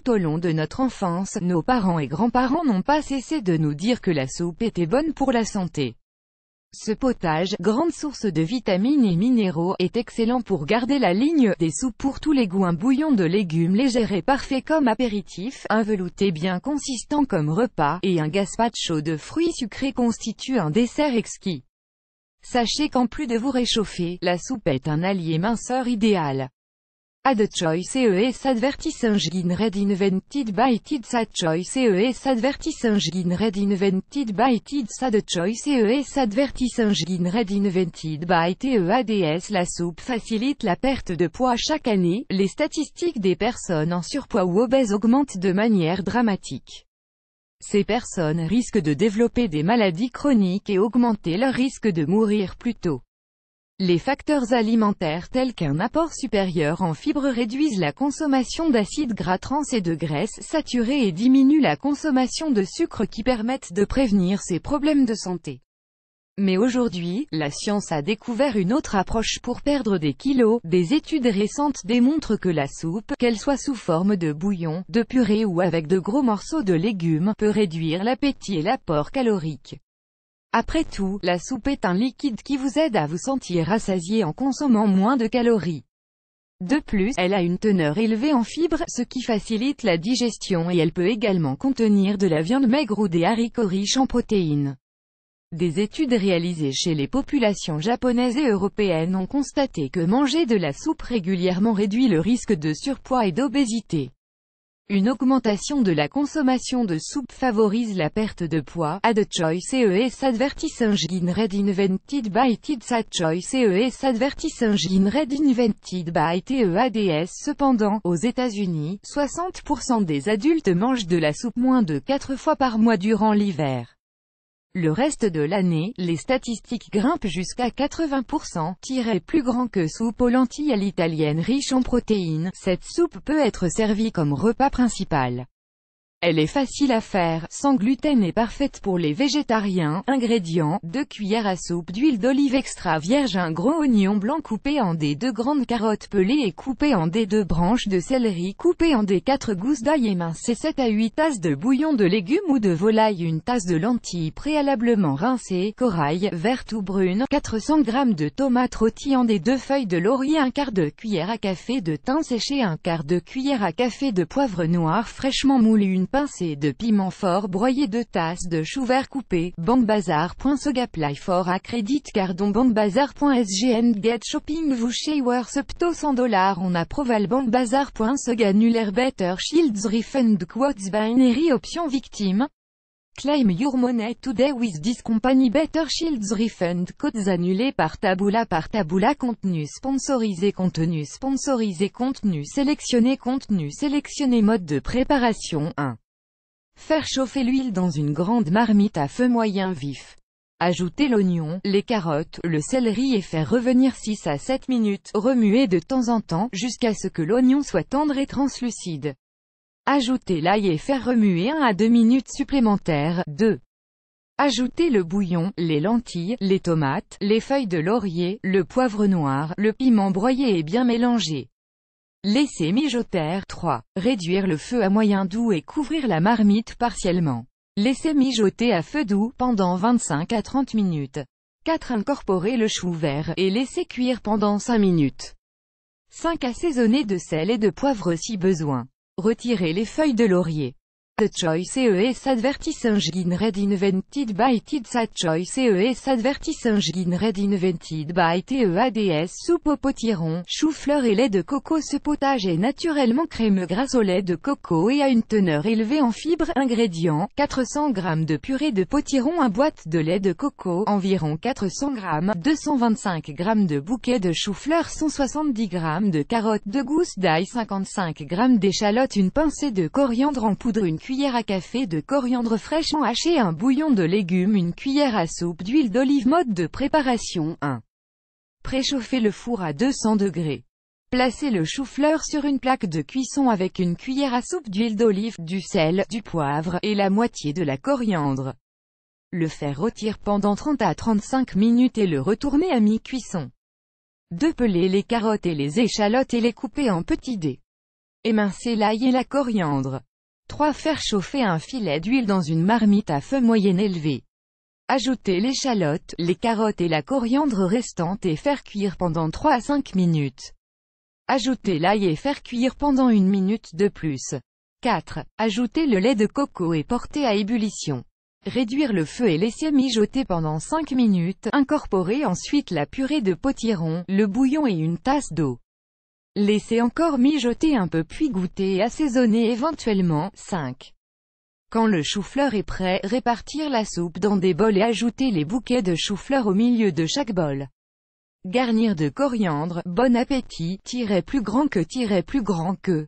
Tout au long de notre enfance, nos parents et grands-parents n'ont pas cessé de nous dire que la soupe était bonne pour la santé. Ce potage, grande source de vitamines et minéraux, est excellent pour garder la ligne des soupes pour tous les goûts. Un bouillon de légumes léger et parfait comme apéritif, un velouté bien consistant comme repas, et un gazpacho de fruits sucrés constituent un dessert exquis. Sachez qu'en plus de vous réchauffer, la soupe est un allié minceur idéal. Add choice ES advertising red invented by Tids. Add choice ES advertising red invented by Tids. Add choice ES advertising red invented by TEADS. La soupe facilite la perte de poids. Chaque année, les statistiques des personnes en surpoids ou obèses augmentent de manière dramatique. Ces personnes risquent de développer des maladies chroniques et augmenter leur risque de mourir plus tôt. Les facteurs alimentaires tels qu'un apport supérieur en fibres réduisent la consommation d'acides gras trans et de graisses saturées et diminuent la consommation de sucre qui permettent de prévenir ces problèmes de santé. Mais aujourd'hui, la science a découvert une autre approche pour perdre des kilos. Des études récentes démontrent que la soupe, qu'elle soit sous forme de bouillon, de purée ou avec de gros morceaux de légumes, peut réduire l'appétit et l'apport calorique. Après tout, la soupe est un liquide qui vous aide à vous sentir rassasié en consommant moins de calories. De plus, elle a une teneur élevée en fibres, ce qui facilite la digestion et elle peut également contenir de la viande maigre ou des haricots riches en protéines. Des études réalisées chez les populations japonaises et européennes ont constaté que manger de la soupe régulièrement réduit le risque de surpoids et d'obésité. Une augmentation de la consommation de soupe favorise la perte de poids. Add choice ES advertising red invented by Tids. Add choice ES advertising red invented by TEADS. Cependant, aux États-Unis, 60% des adultes mangent de la soupe moins de 4 fois par mois durant l'hiver. Le reste de l'année, les statistiques grimpent jusqu'à 80%. Plus grand que soupe aux lentilles à l'italienne riche en protéines, cette soupe peut être servie comme repas principal. Elle est facile à faire, sans gluten et parfaite pour les végétariens. Ingrédients, 2 cuillères à soupe d'huile d'olive extra vierge, un gros oignon blanc coupé en dés, 2 grandes carottes pelées et coupées en dés, 2 branches de céleri coupées en dés, 4 gousses d'ail émincées, 7 à 8 tasses de bouillon de légumes ou de volaille, 1 tasse de lentilles préalablement rincées, corail, verte ou brune, 400 g de tomates rôties en dés, 2 feuilles de laurier, 1/4 de cuillère à café de thym séché, 1/4 de cuillère à café de poivre noir fraîchement moulu, 1 pincée de piment fort broyé, 2 tasses de chou vert coupé. Bangbazar.sogaply for a credit card on bangbazar.sg and get shopping voucher subto $100 on approval. Bangbazar.sog annuler better shields refund quotes binary option victime. Claim your money today with this company. Better shields refund codes annulés par Taboola. Contenu sponsorisé, contenu sélectionné, contenu sélectionné. Mode de préparation 1. Faire chauffer l'huile dans une grande marmite à feu moyen vif. Ajouter l'oignon, les carottes, le céleri et faire revenir 6 à 7 minutes. Remuer de temps en temps, jusqu'à ce que l'oignon soit tendre et translucide. Ajouter l'ail et faire remuer 1 à 2 minutes supplémentaires. 2. Ajouter le bouillon, les lentilles, les tomates, les feuilles de laurier, le poivre noir, le piment broyé et bien mélanger. Laisser mijoter. 3. Réduire le feu à moyen doux et couvrir la marmite partiellement. Laisser mijoter à feu doux pendant 25 à 30 minutes. 4. Incorporer le chou vert et laisser cuire pendant 5 minutes. 5. Assaisonner de sel et de poivre si besoin. Retirer les feuilles de laurier. Add choice ES advertising red invented by Tids. Add choice ES advertising red invented by TEADS. Soupe au potiron, chou-fleur et lait de coco. Ce potage est naturellement crémeux grâce au lait de coco et a une teneur élevée en fibres. Ingrédients, 400 g de purée de potiron, 1 boîte de lait de coco, environ 400 g, 225 g de bouquet de chou-fleur, 170 g de carottes, 2 gousses d'ail, 55 g d'échalotes, 1 pincée de coriandre en poudre, 1 cuillère à café de coriandre fraîchement haché, 1 bouillon de légumes, 1 cuillère à soupe d'huile d'olive. Mode de préparation 1. Préchauffer le four à 200 degrés. Placez le chou-fleur sur une plaque de cuisson avec 1 cuillère à soupe d'huile d'olive, du sel, du poivre, et la moitié de la coriandre. Le faire rôtir pendant 30 à 35 minutes et le retourner à mi-cuisson. 2. Peler les carottes et les échalotes et les couper en petits dés. Émincez l'ail et la coriandre. 3. Faire chauffer un filet d'huile dans une marmite à feu moyen élevé. Ajoutez l'échalote, les carottes et la coriandre restantes et faire cuire pendant 3 à 5 minutes. Ajoutez l'ail et faire cuire pendant 1 minute de plus. 4. Ajoutez le lait de coco et porter à ébullition. Réduire le feu et laisser mijoter pendant 5 minutes. Incorporez ensuite la purée de potiron, le bouillon et une tasse d'eau. Laissez encore mijoter un peu puis goûter et assaisonner éventuellement. 5. Quand le chou-fleur est prêt, répartir la soupe dans des bols et ajouter les bouquets de chou-fleur au milieu de chaque bol. Garnir de coriandre. Bon appétit, plus grand que